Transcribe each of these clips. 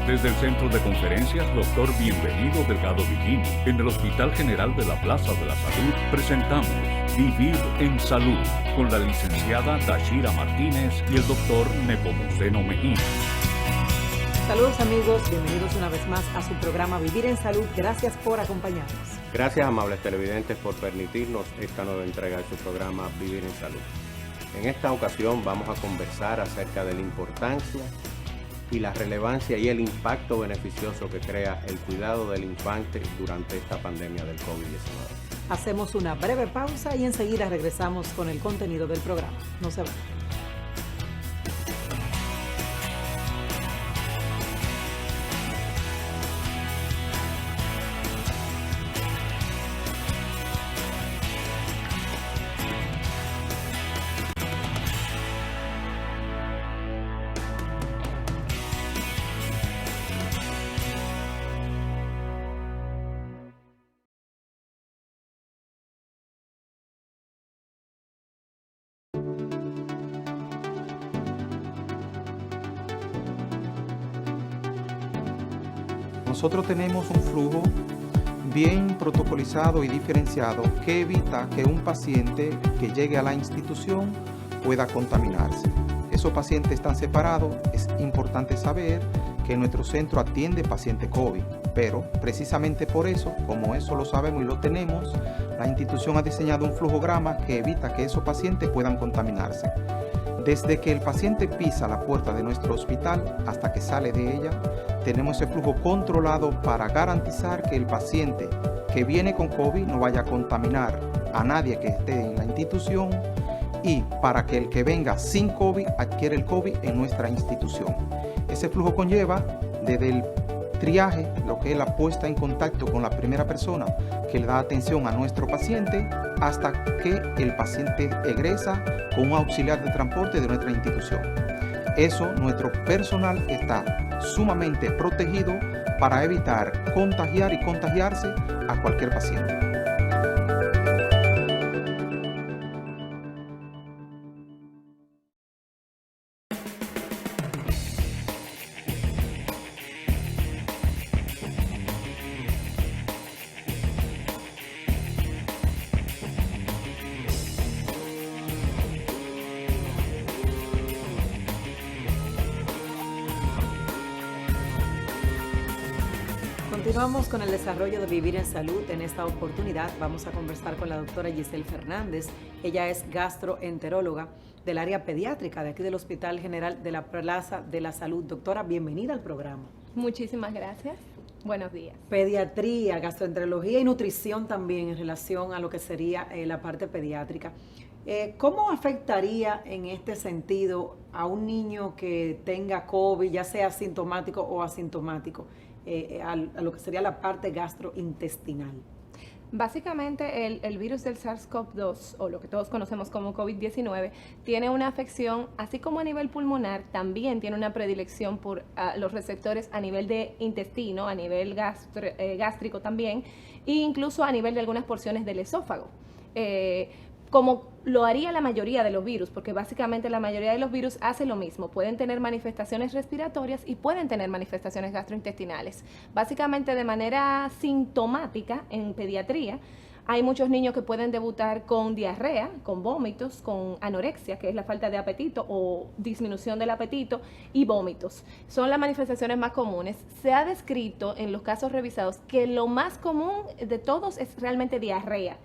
Desde el Centro de Conferencias Dr. Bienvenido Delgado Villini, en el Hospital General de la Plaza de la Salud, presentamos Vivir en Salud, con la licenciada Dashira Martínez y el doctor Nepomuceno Mejía. Saludos amigos, bienvenidos una vez más a su programa Vivir en Salud. Gracias por acompañarnos. Gracias, amables televidentes, por permitirnos esta nueva entrega de su programa Vivir en Salud. En esta ocasión vamos a conversar acerca de la importancia y la relevancia y el impacto beneficioso que crea el cuidado del infante durante esta pandemia del COVID-19. Hacemos una breve pausa y enseguida regresamos con el contenido del programa. No se vayan. Nosotros tenemos un flujo bien protocolizado y diferenciado que evita que un paciente que llegue a la institución pueda contaminarse. Esos pacientes están separados. Es importante saber que nuestro centro atiende pacientes COVID, pero precisamente por eso, como eso lo sabemos y lo tenemos, la institución ha diseñado un flujograma que evita que esos pacientes puedan contaminarse. Desde que el paciente pisa la puerta de nuestro hospital hasta que sale de ella, tenemos ese flujo controlado para garantizar que el paciente que viene con COVID no vaya a contaminar a nadie que esté en la institución y para que el que venga sin COVID adquiera el COVID en nuestra institución. Ese flujo conlleva desde el triaje, lo que es la puesta en contacto con la primera persona que le da atención a nuestro paciente, hasta que el paciente egresa con un auxiliar de transporte de nuestra institución. Eso, nuestro personal está sumamente protegido para evitar contagiar y contagiarse a cualquier paciente. Continuamos con el desarrollo de Vivir en Salud. En esta oportunidad vamos a conversar con la doctora Giselle Fernández. Ella es gastroenteróloga del área pediátrica de aquí del Hospital General de la Plaza de la Salud. Doctora, bienvenida al programa. Muchísimas gracias. Buenos días. Pediatría, gastroenterología y nutrición también en relación a lo que sería la parte pediátrica. ¿Cómo afectaría en este sentido a un niño que tenga COVID, ya sea asintomático o asintomático? A lo que sería la parte gastrointestinal. Básicamente el virus del SARS-CoV-2, o lo que todos conocemos como COVID-19, tiene una afección, así como a nivel pulmonar, también tiene una predilección por los receptores a nivel de intestino, a nivel gástrico también, e incluso a nivel de algunas porciones del esófago. Como lo haría la mayoría de los virus, porque básicamente la mayoría de los virus hace lo mismo. Pueden tener manifestaciones respiratorias y pueden tener manifestaciones gastrointestinales. Básicamente de manera sintomática en pediatría, hay muchos niños que pueden debutar con diarrea, con vómitos, con anorexia, que es la falta de apetito o disminución del apetito, y vómitos. Son las manifestaciones más comunes. Se ha descrito en los casos revisados que lo más común de todos es realmente diarrea.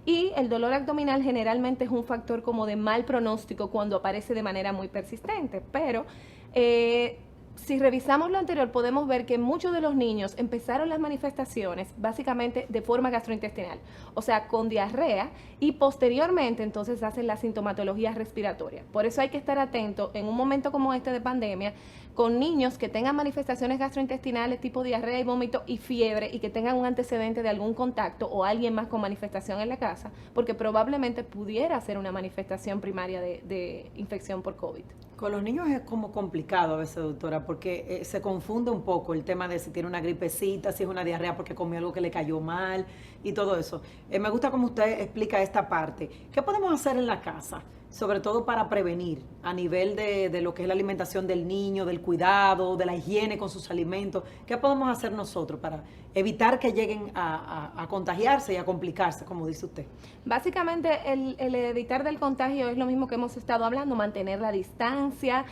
Y el dolor abdominal generalmente es un factor como de mal pronóstico cuando aparece de manera muy persistente, pero si revisamos lo anterior podemos ver que muchos de los niños empezaron las manifestaciones básicamente de forma gastrointestinal, o sea, con diarrea, y posteriormente entonces hacen la sintomatología respiratoria. Por eso hay que estar atento en un momento como este de pandemia con niños que tengan manifestaciones gastrointestinales tipo diarrea y vómito y fiebre y que tengan un antecedente de algún contacto o alguien más con manifestación en la casa, porque probablemente pudiera ser una manifestación primaria de infección por COVID. Con los niños es como complicado a veces, doctora, porque se confunde un poco el tema de si tiene una gripecita, si es una diarrea porque comió algo que le cayó mal y todo eso. Me gusta cómo usted explica esta parte. ¿Qué podemos hacer en la casa sobre todo para prevenir a nivel de lo que es la alimentación del niño, del cuidado, de la higiene con sus alimentos? ¿Qué podemos hacer nosotros para evitar que lleguen a contagiarse y a complicarse, como dice usted? Básicamente, el evitar del contagio es lo mismo que hemos estado hablando, mantener la distancia,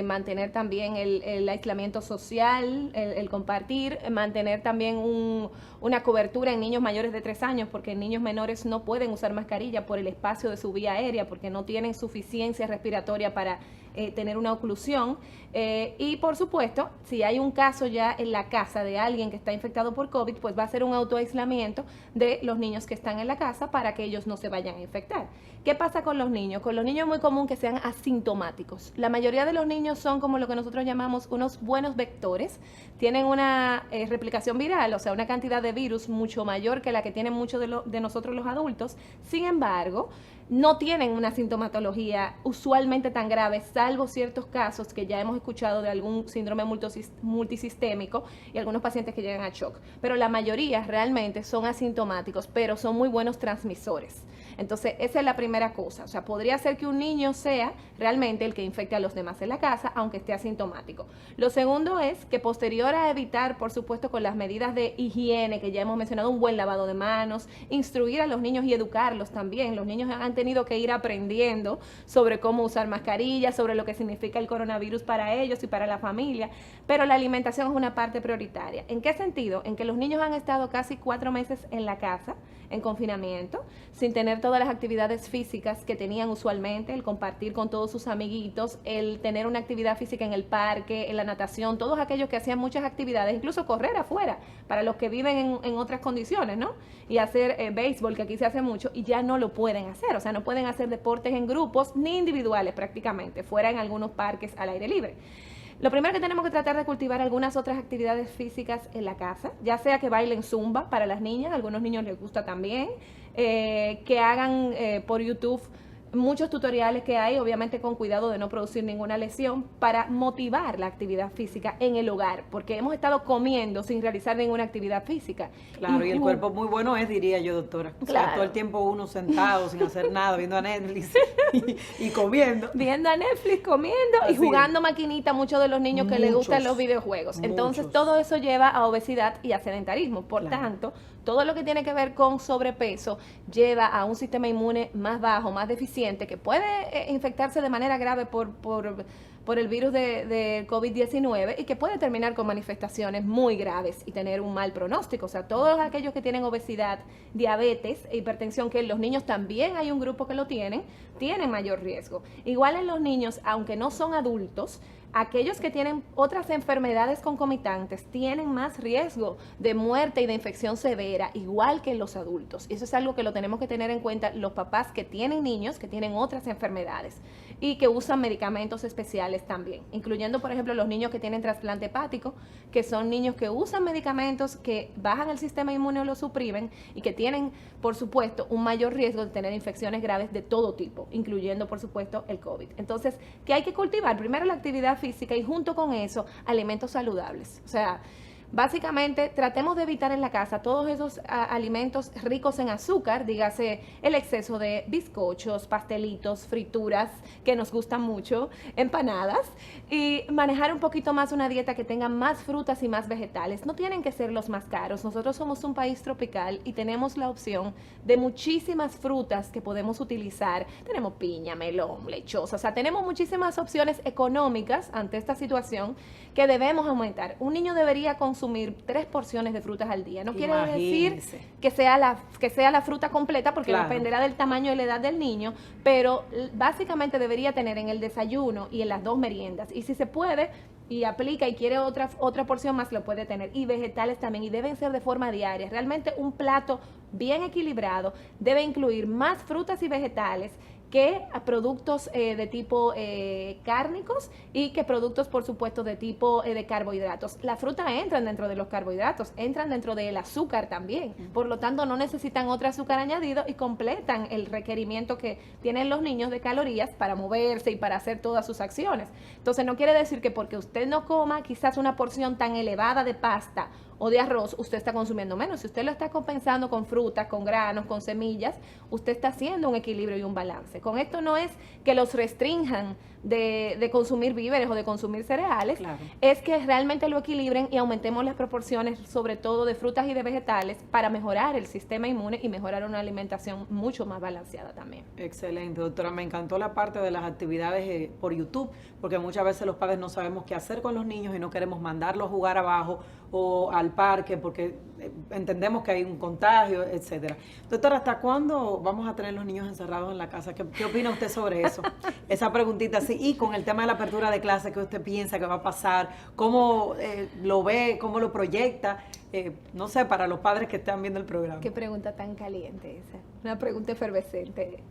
mantener también el aislamiento social, el compartir, mantener también una cobertura en niños mayores de 3 años, porque niños menores no pueden usar mascarilla por el espacio de su vía aérea, porque no tienen suficiencia respiratoria para tener una oclusión. Y por supuesto, si hay un caso ya en la casa de alguien que está infectado por COVID, pues va a ser un autoaislamiento de los niños que están en la casa para que ellos no se vayan a infectar. ¿Qué pasa con los niños? Con los niños es muy común que sean asintomáticos. La mayoría de los niños son como lo que nosotros llamamos unos buenos vectores. Tienen una replicación viral, o sea, una cantidad de virus mucho mayor que la que tienen muchos de nosotros los adultos. Sin embargo, no tienen una sintomatología usualmente tan grave, salvo ciertos casos que ya hemos escuchado de algún síndrome multisistémico y algunos pacientes que llegan a shock. Pero la mayoría realmente son asintomáticos, pero son muy buenos transmisores. Entonces, esa es la primera cosa. O sea, podría ser que un niño sea realmente el que infecte a los demás en la casa, aunque esté asintomático. Lo segundo es que posterior a evitar, por supuesto, con las medidas de higiene que ya hemos mencionado, un buen lavado de manos, instruir a los niños y educarlos también. Los niños han tenido que ir aprendiendo sobre cómo usar mascarillas, sobre lo que significa el coronavirus para ellos y para la familia, pero la alimentación es una parte prioritaria. ¿En qué sentido? En que los niños han estado casi 4 meses en la casa, en confinamiento, sin tener todas las actividades físicas que tenían usualmente, el compartir con todos sus amiguitos, el tener una actividad física en el parque, en la natación, todos aquellos que hacían muchas actividades, incluso correr afuera, para los que viven en otras condiciones, ¿no? Y hacer béisbol, que aquí se hace mucho, y ya no lo pueden hacer, o sea, no pueden hacer deportes en grupos, ni individuales prácticamente, fuera en algunos parques al aire libre. Lo primero que tenemos que tratar de cultivar algunas otras actividades físicas en la casa, ya sea que bailen zumba para las niñas, a algunos niños les gusta también, que hagan por YouTube muchos tutoriales que hay, obviamente con cuidado de no producir ninguna lesión, para motivar la actividad física en el hogar, porque hemos estado comiendo sin realizar ninguna actividad física. Claro, y el cuerpo muy bueno es, diría yo, doctora. O sea, todo el tiempo uno sentado, sin hacer nada, viendo a Netflix y comiendo. Viendo a Netflix, comiendo y jugando maquinita, muchos de los niños que les gustan los videojuegos. Entonces, todo eso lleva a obesidad y a sedentarismo. Por tanto, todo lo que tiene que ver con sobrepeso lleva a un sistema inmune más bajo, más deficiente, que puede infectarse de manera grave por el virus de COVID-19 y que puede terminar con manifestaciones muy graves y tener un mal pronóstico. O sea, todos aquellos que tienen obesidad, diabetes e hipertensión, que en los niños también hay un grupo que lo tienen mayor riesgo. Igual en los niños, aunque no son adultos, aquellos que tienen otras enfermedades concomitantes tienen más riesgo de muerte y de infección severa, igual que los adultos. Y eso es algo que lo tenemos que tener en cuenta los papás que tienen niños, que tienen otras enfermedades y que usan medicamentos especiales también, incluyendo, por ejemplo, los niños que tienen trasplante hepático, que son niños que usan medicamentos que bajan el sistema inmune o lo suprimen y que tienen, por supuesto, un mayor riesgo de tener infecciones graves de todo tipo, incluyendo, por supuesto, el COVID. Entonces, ¿qué hay que cultivar? Primero, la actividad física y junto con eso, alimentos saludables. O sea, básicamente tratemos de evitar en la casa todos esos alimentos ricos en azúcar, dígase el exceso de bizcochos, pastelitos, frituras que nos gustan mucho, empanadas, y manejar un poquito más una dieta que tenga más frutas y más vegetales. No tienen que ser los más caros. Nosotros somos un país tropical y tenemos la opción de muchísimas frutas que podemos utilizar. Tenemos piña, melón, lechosa, o sea, tenemos muchísimas opciones económicas ante esta situación que debemos aumentar. Un niño debería consumir 3 porciones de frutas al día. No quiere decir que sea la fruta completa, porque dependerá del tamaño y la edad del niño, pero básicamente debería tener en el desayuno y en las 2 meriendas. Y si se puede y aplica y quiere otra porción más, lo puede tener. Y vegetales también, y deben ser de forma diaria. Realmente un plato bien equilibrado debe incluir más frutas y vegetales que productos de tipo cárnicos y que productos, por supuesto, de tipo de carbohidratos. La fruta entran dentro de los carbohidratos, entran dentro del azúcar también. Por lo tanto, no necesitan otro azúcar añadido y completan el requerimiento que tienen los niños de calorías para moverse y para hacer todas sus acciones. Entonces, no quiere decir que porque usted no coma quizás una porción tan elevada de pasta o de arroz, usted está consumiendo menos. Si usted lo está compensando con frutas, con granos, con semillas, usted está haciendo un equilibrio y un balance. Con esto no es que los restrinjan de consumir víveres o de consumir cereales, Claro. es que realmente lo equilibren y aumentemos las proporciones, sobre todo de frutas y de vegetales, para mejorar el sistema inmune y mejorar una alimentación mucho más balanceada también. Excelente, doctora. Me encantó la parte de las actividades por YouTube, porque muchas veces los padres no sabemos qué hacer con los niños y no queremos mandarlos a jugar abajo o al parque porque entendemos que hay un contagio, etcétera. Doctora, ¿hasta cuándo vamos a tener los niños encerrados en la casa? ¿Qué opina usted sobre eso? Esa preguntita así. Y con el tema de la apertura de clases, ¿qué usted piensa que va a pasar? ¿Cómo lo ve? ¿Cómo lo proyecta? No sé, para los padres que están viendo el programa. Qué pregunta tan caliente esa, una pregunta efervescente.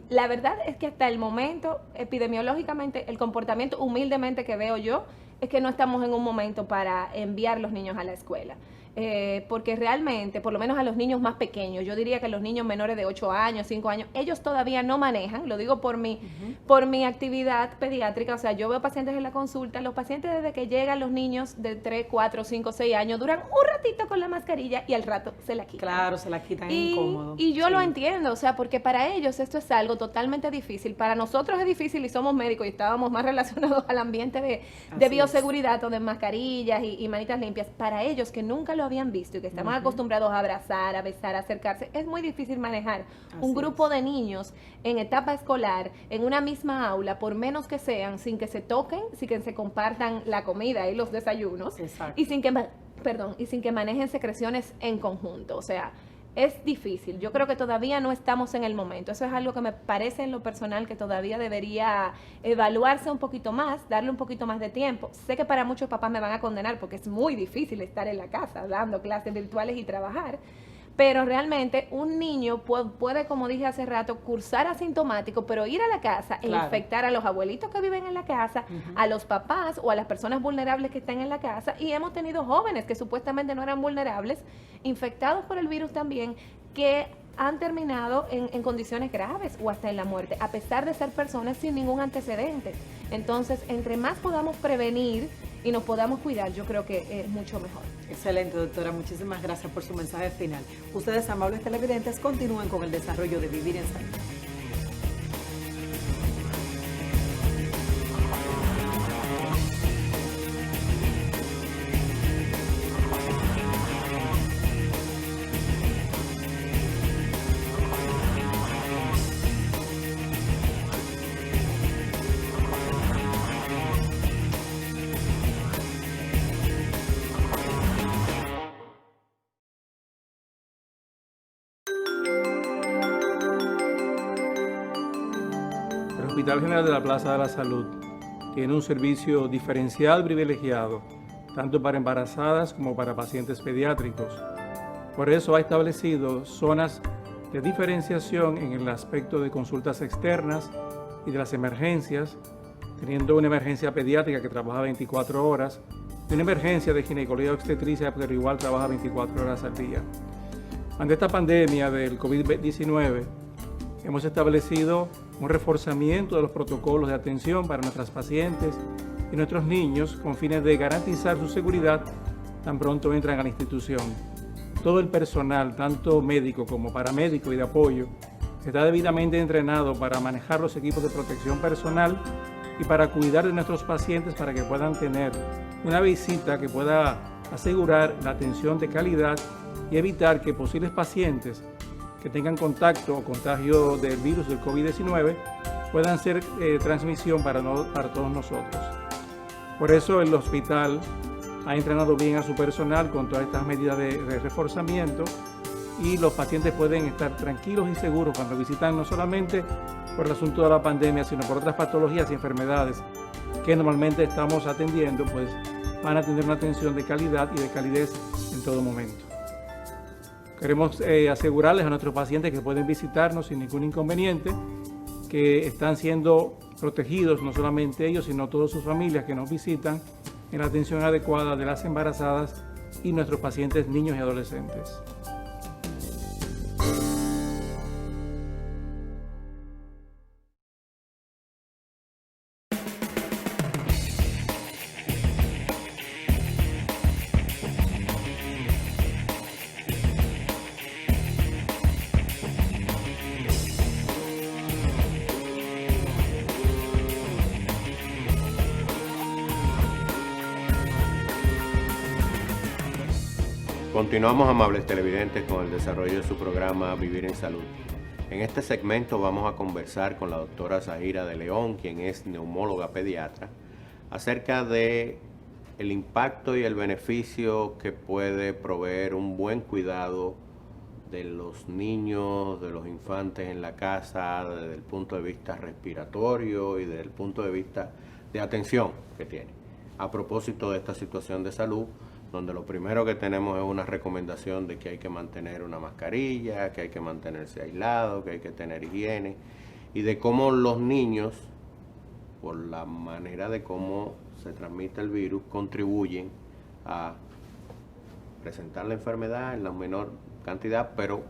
La verdad es que hasta el momento, epidemiológicamente, el comportamiento humildemente que veo yo es que no estamos en un momento para enviar los niños a la escuela. Porque realmente, por lo menos a los niños más pequeños, yo diría que los niños menores de 8 años, 5 años, ellos todavía no manejan, lo digo por mi actividad pediátrica, o sea, yo veo pacientes en la consulta, los pacientes desde que llegan los niños de 3, 4, 5, 6 años, duran un ratito con la mascarilla y al rato se la quitan. Claro, se la quitan incómodo. Y yo Sí. lo entiendo, o sea, porque para ellos esto es algo totalmente difícil, para nosotros es difícil y somos médicos y estábamos más relacionados al ambiente de Así bioseguridad o de mascarillas y manitas limpias, para ellos que nunca lo habían visto y que estamos acostumbrados a abrazar, a besar, a acercarse, es muy difícil manejar un grupo de niños en etapa escolar, en una misma aula, por menos que sean, sin que se toquen, sin que se compartan la comida y los desayunos, Exacto. y sin que manejen secreciones en conjunto, o sea, es difícil. Yo creo que todavía no estamos en el momento. Eso es algo que me parece en lo personal que todavía debería evaluarse un poquito más, darle un poquito más de tiempo. Sé que para muchos papás me van a condenar porque es muy difícil estar en la casa dando clases virtuales y trabajar. Pero realmente un niño puede, como dije hace rato, cursar asintomático, pero ir a la casa e Claro. infectar a los abuelitos que viven en la casa, a los papás o a las personas vulnerables que están en la casa. Y hemos tenido jóvenes que supuestamente no eran vulnerables, infectados por el virus también, que han terminado en condiciones graves o hasta en la muerte, a pesar de ser personas sin ningún antecedente. Entonces, entre más podamos prevenir y nos podamos cuidar, yo creo que es mucho mejor. Excelente, doctora. Muchísimas gracias por su mensaje final. Ustedes, amables televidentes, continúen con el desarrollo de Vivir en Salud. El Hospital General de la Plaza de la Salud tiene un servicio diferencial privilegiado, tanto para embarazadas como para pacientes pediátricos. Por eso ha establecido zonas de diferenciación en el aspecto de consultas externas y de las emergencias, teniendo una emergencia pediátrica que trabaja 24 horas y una emergencia de ginecología obstetricia, pero igual trabaja 24 horas al día. Ante esta pandemia del COVID-19, hemos establecido un reforzamiento de los protocolos de atención para nuestras pacientes y nuestros niños con fines de garantizar su seguridad tan pronto entran a la institución. Todo el personal, tanto médico como paramédico y de apoyo, está debidamente entrenado para manejar los equipos de protección personal y para cuidar de nuestros pacientes para que puedan tener una visita que pueda asegurar la atención de calidad y evitar que posibles pacientes que tengan contacto o contagio del virus del COVID-19 puedan ser transmisión para todos nosotros. Por eso el hospital ha entrenado bien a su personal con todas estas medidas de reforzamiento y los pacientes pueden estar tranquilos y seguros cuando visitan, no solamente por el asunto de la pandemia, sino por otras patologías y enfermedades que normalmente estamos atendiendo, pues van a tener una atención de calidad y de calidez en todo momento. Queremos asegurarles a nuestros pacientes que pueden visitarnos sin ningún inconveniente, que están siendo protegidos no solamente ellos, sino todas sus familias que nos visitan en la atención adecuada de las embarazadas y nuestros pacientes niños y adolescentes. Continuamos, amables televidentes, con el desarrollo de su programa Vivir en Salud. En este segmento vamos a conversar con la doctora Zahira de León, quien es neumóloga pediatra, acerca de el impacto y el beneficio que puede proveer un buen cuidado de los niños, de los infantes en la casa, desde el punto de vista respiratorio y desde el punto de vista de atención que tiene. A propósito de esta situación de salud, donde lo primero que tenemos es una recomendación de que hay que mantener una mascarilla, que hay que mantenerse aislado, que hay que tener higiene, y de cómo los niños, por la manera de cómo se transmite el virus, contribuyen a presentar la enfermedad en la menor cantidad, pero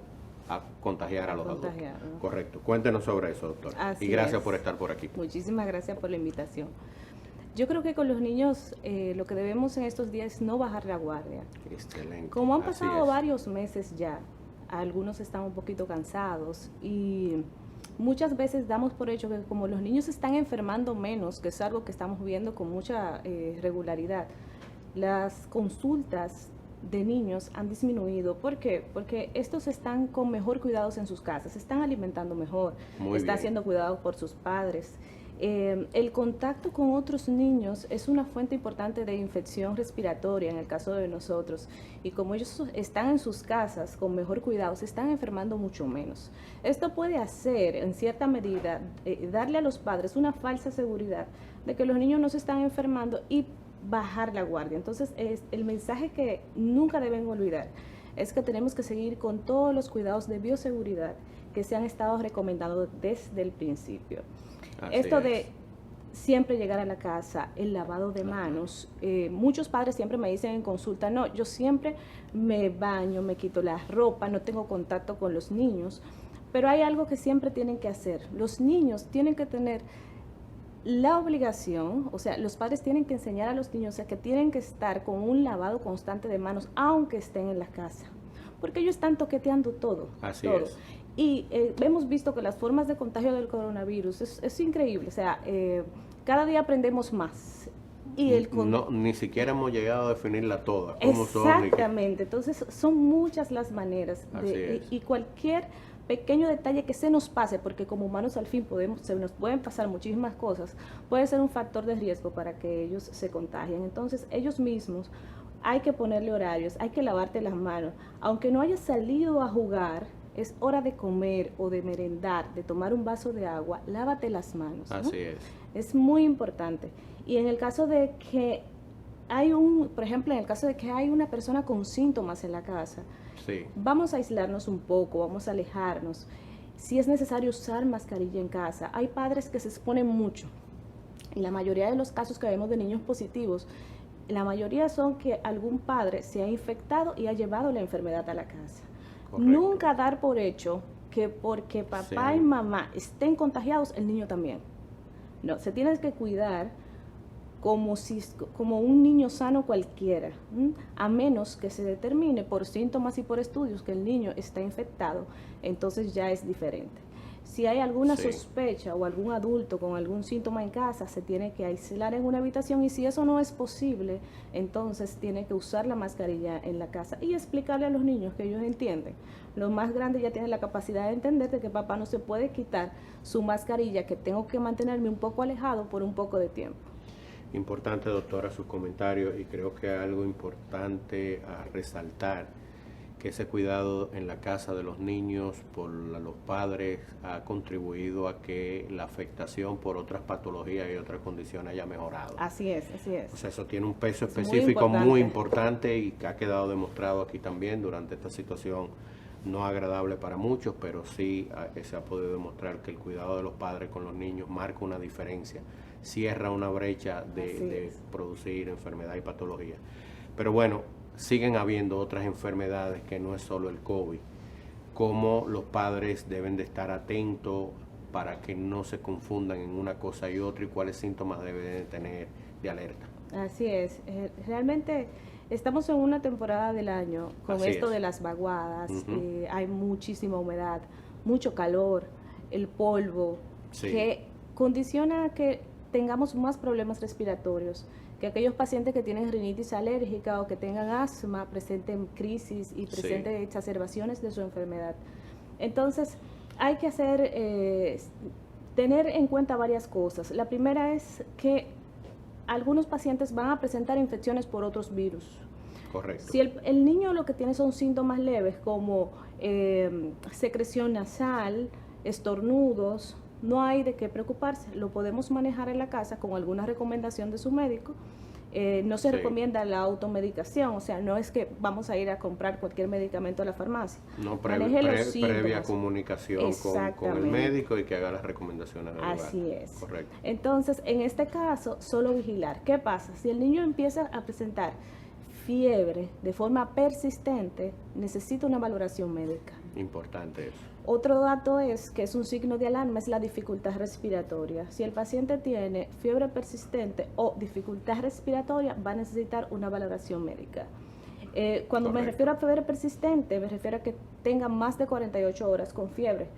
a contagiar a los adultos. ¿No? Correcto. Cuéntenos sobre eso, doctor. Así y gracias es. por estar por aquí. Muchísimas gracias por la invitación. Yo creo que con los niños lo que debemos en estos días es no bajar la guardia. Excelente. Como han Así pasado es. varios meses ya, algunos están un poquito cansados y muchas veces damos por hecho que como los niños están enfermando menos, que es algo que estamos viendo con mucha regularidad, las consultas de niños han disminuido. ¿Por qué? Porque estos están con mejor cuidados en sus casas, se están alimentando mejor, Muy están bien. siendo cuidados por sus padres. El contacto con otros niños es una fuente importante de infección respiratoria en el caso de nosotros, y como ellos están en sus casas con mejor cuidado, se están enfermando mucho menos. Esto puede hacer, en cierta medida, darle a los padres una falsa seguridad de que los niños no se están enfermando y bajar la guardia. Entonces, el mensaje que nunca deben olvidar es que tenemos que seguir con todos los cuidados de bioseguridad que se han estado recomendando desde el principio. Así Esto es. de siempre llegar a la casa, el lavado de manos, muchos padres siempre me dicen en consulta, no, yo siempre me baño, me quito la ropa, no tengo contacto con los niños, pero hay algo que siempre tienen que hacer. Los niños tienen que tener la obligación, o sea, los padres tienen que enseñar a los niños a que tienen que estar con un lavado constante de manos, aunque estén en la casa, porque ellos están toqueteando todo. Así todo. es. Y hemos visto que las formas de contagio del coronavirus es increíble, o sea, cada día aprendemos más. Y No, ni siquiera hemos llegado a definirla toda. ¿Cómo son? exactamente, entonces son muchas las maneras Así es. y cualquier pequeño detalle que se nos pase, porque como humanos al fin se nos pueden pasar muchísimas cosas, puede ser un factor de riesgo para que ellos se contagien. Entonces ellos mismos hay que ponerle horarios, hay que lavarte las manos, aunque no hayas salido a jugar, es hora de comer o de merendar, de tomar un vaso de agua, lávate las manos, ¿no? Así es. Es muy importante. Y en el caso de que por ejemplo, en el caso de que hay una persona con síntomas en la casa, Sí. vamos a aislarnos un poco, vamos a alejarnos. Si es necesario usar mascarilla en casa, hay padres que se exponen mucho. Y la mayoría de los casos que vemos de niños positivos, la mayoría son que algún padre se ha infectado y ha llevado la enfermedad a la casa. Correcto. Nunca dar por hecho que porque papá Sí. y mamá estén contagiados, el niño también. No, se tiene que cuidar como un niño sano cualquiera, a menos que se determine por síntomas y por estudios que el niño está infectado, entonces ya es diferente. Si hay alguna Sí. sospecha o algún adulto con algún síntoma en casa, se tiene que aislar en una habitación, y si eso no es posible, entonces tiene que usar la mascarilla en la casa y explicarle a los niños que ellos entienden. Los más grandes ya tienen la capacidad de entender de que papá no se puede quitar su mascarilla, que tengo que mantenerme un poco alejado por un poco de tiempo. Importante, doctora, sus comentarios, y creo que algo importante a resaltar, que ese cuidado en la casa de los niños por los padres ha contribuido a que la afectación por otras patologías y otras condiciones haya mejorado. Así es, así es. O sea, eso tiene un peso Es muy específico muy importante. importante y que ha quedado demostrado aquí también durante esta situación no agradable para muchos, pero sí se ha podido demostrar que el cuidado de los padres con los niños marca una diferencia, cierra una brecha de producir enfermedad y patología. Pero bueno, siguen habiendo otras enfermedades que no es solo el COVID. Cómo los padres deben de estar atentos para que no se confundan en una cosa y otra, y cuáles síntomas deben de tener de alerta. Así es. Realmente estamos en una temporada del año con Así esto es. de las vaguadas, Ujú. hay muchísima humedad, mucho calor, el polvo, Sí. que condiciona que tengamos más problemas respiratorios, que aquellos pacientes que tienen rinitis alérgica o que tengan asma presenten crisis y presenten exacerbaciones de su enfermedad. Entonces, hay que tener en cuenta varias cosas. La primera es que algunos pacientes van a presentar infecciones por otros virus. Correcto. Si el niño lo que tiene son síntomas leves como secreción nasal, estornudos, no hay de qué preocuparse, lo podemos manejar en la casa con alguna recomendación de su médico. No se recomienda la automedicación, o sea, no es que vamos a ir a comprar cualquier medicamento a la farmacia. No, previa comunicación con el médico y que haga las recomendaciones del lugar. Así es. Correcto. Entonces, en este caso, solo vigilar. ¿Qué pasa? Si el niño empieza a presentar fiebre de forma persistente, necesita una valoración médica. Importante eso. Otro dato es que es un signo de alarma, es la dificultad respiratoria. Si el paciente tiene fiebre persistente o dificultad respiratoria, va a necesitar una valoración médica. Cuando me refiero a fiebre persistente, me refiero a que tenga más de 48 horas con fiebre.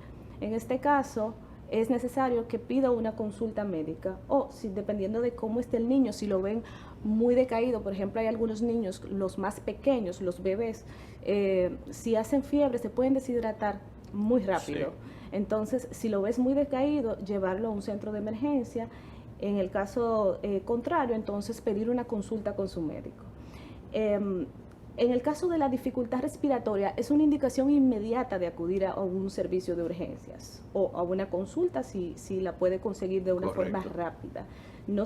En este caso, es necesario que pida una consulta médica o, si dependiendo de cómo esté el niño, si lo ven muy decaído, por ejemplo, hay algunos niños, los más pequeños, los bebés, si hacen fiebre se pueden deshidratar muy rápido. Sí. Entonces, si lo ves muy decaído, llevarlo a un centro de emergencia. En el caso contrario, entonces pedir una consulta con su médico. En el caso de la dificultad respiratoria, es una indicación inmediata de acudir a un servicio de urgencias o a una consulta si la puede conseguir de una forma rápida. No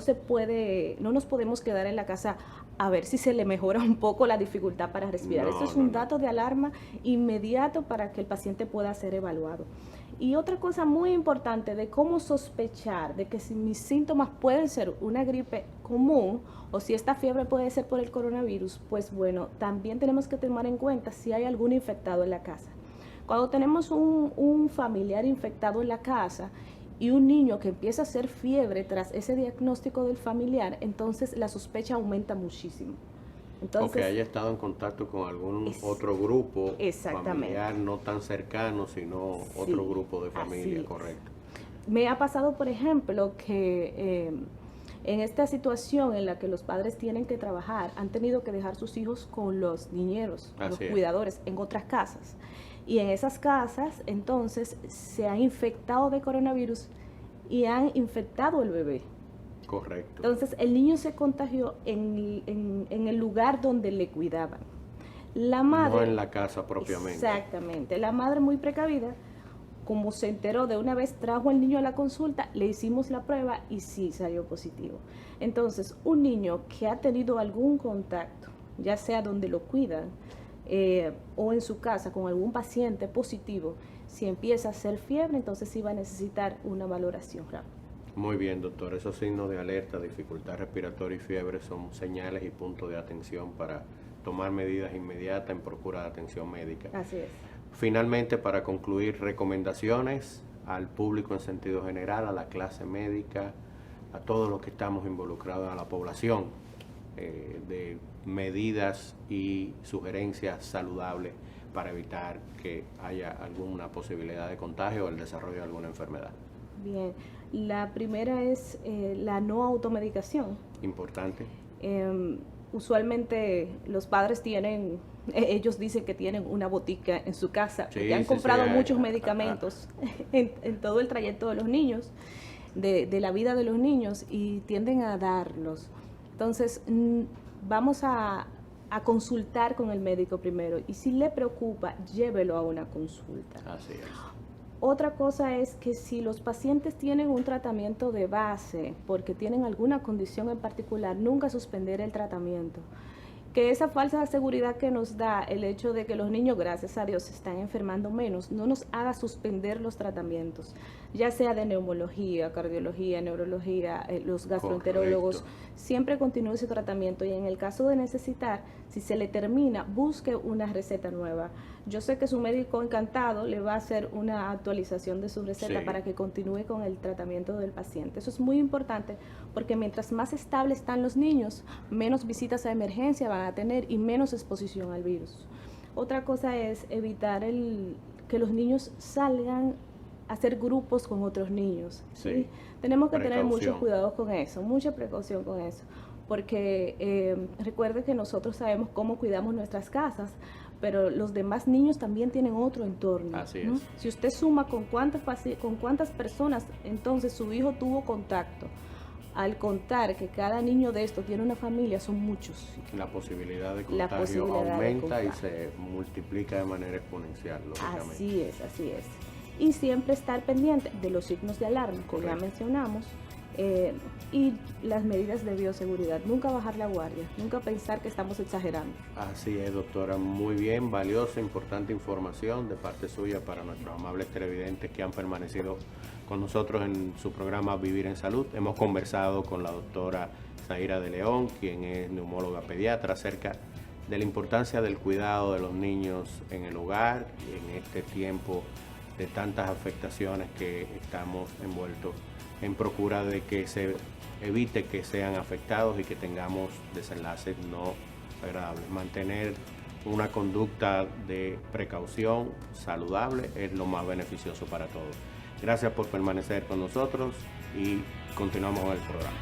nos podemos quedar en la casa a ver si se le mejora un poco la dificultad para respirar. Esto es un dato de alarma inmediato para que el paciente pueda ser evaluado. Y otra cosa muy importante de cómo sospechar de que si mis síntomas pueden ser una gripe común o si esta fiebre puede ser por el coronavirus, pues bueno, también tenemos que tomar en cuenta si hay algún infectado en la casa. Cuando tenemos un familiar infectado en la casa y un niño que empieza a hacer fiebre tras ese diagnóstico del familiar, entonces la sospecha aumenta muchísimo. Entonces, o que haya estado en contacto con algún otro grupo familiar, no tan cercano, sino otro grupo de familia, correcto. Me ha pasado, por ejemplo, que en esta situación en la que los padres tienen que trabajar, han tenido que dejar sus hijos con los niñeros, los cuidadores, en otras casas. Y en esas casas, entonces, se han infectado de coronavirus y han infectado el bebé. Correcto. Entonces, el niño se contagió en el lugar donde le cuidaban. La madre... No en la casa propiamente. Exactamente. La madre, muy precavida, como se enteró de una vez, trajo al niño a la consulta, le hicimos la prueba y sí salió positivo. Entonces, un niño que ha tenido algún contacto, ya sea donde lo cuidan, o en su casa con algún paciente positivo, si empieza a hacer fiebre, entonces sí va a necesitar una valoración rápida. Muy bien, doctor. Esos signos de alerta, dificultad respiratoria y fiebre son señales y puntos de atención para tomar medidas inmediatas en procura de atención médica. Así es. Finalmente, para concluir, recomendaciones al público en sentido general, a la clase médica, a todos los que estamos involucrados, a la población, de medidas y sugerencias saludables para evitar que haya alguna posibilidad de contagio o el desarrollo de alguna enfermedad. Bien, la primera es la no automedicación. Importante. Usualmente los padres ellos dicen que tienen una botica en su casa, porque han comprado muchos medicamentos en todo el trayecto de los niños, de la vida de los niños, y tienden a darlos. Entonces, vamos a consultar con el médico primero, y si le preocupa, llévelo a una consulta. Así es. Otra cosa es que si los pacientes tienen un tratamiento de base porque tienen alguna condición en particular, nunca suspender el tratamiento. Que esa falsa seguridad que nos da el hecho de que los niños, gracias a Dios, se están enfermando menos, no nos haga suspender los tratamientos, ya sea de neumología, cardiología, neurología, los gastroenterólogos. Siempre continúe ese tratamiento, y en el caso de necesitar, si se le termina, busque una receta nueva. Yo sé que su médico encantado le va a hacer una actualización de su receta para que continúe con el tratamiento del paciente. Eso es muy importante, porque mientras más estables están los niños, menos visitas a emergencia van a tener y menos exposición al virus. Otra cosa es evitar que los niños salgan hacer grupos con otros niños. Sí. ¿sí? Tenemos que tener Precaución. mucho cuidado con eso, mucha precaución con eso, porque recuerde que nosotros sabemos cómo cuidamos nuestras casas, pero los demás niños también tienen otro entorno. Así ¿no? es. Si usted suma con cuántas personas entonces su hijo tuvo contacto, al contar que cada niño de estos tiene una familia, son muchos. La posibilidad de La contagio posibilidad de aumenta y contagio. se multiplica de manera exponencial, lógicamente. Así es, así es. Y siempre estar pendiente de los signos de alarma, como ya Correcto. mencionamos, y las medidas de bioseguridad. Nunca bajar la guardia, nunca pensar que estamos exagerando. Así es, doctora. Muy bien, valiosa, importante información de parte suya para nuestros amables televidentes que han permanecido con nosotros en su programa Vivir en Salud. Hemos conversado con la doctora Zaira de León, quien es neumóloga pediatra, acerca de la importancia del cuidado de los niños en el hogar y en este tiempo de tantas afectaciones que estamos envueltos, en procura de que se evite que sean afectados y que tengamos desenlaces no agradables. Mantener una conducta de precaución saludable es lo más beneficioso para todos. Gracias por permanecer con nosotros y continuamos con el programa.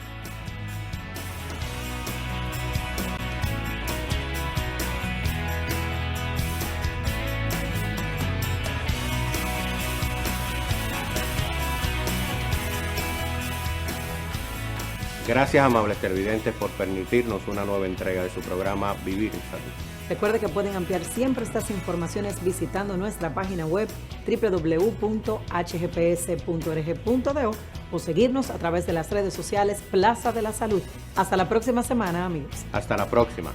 Gracias, amables televidentes, por permitirnos una nueva entrega de su programa Vivir en Salud. Recuerde que pueden ampliar siempre estas informaciones visitando nuestra página web www.hgps.org.do o seguirnos a través de las redes sociales Plaza de la Salud. Hasta la próxima semana, amigos. Hasta la próxima.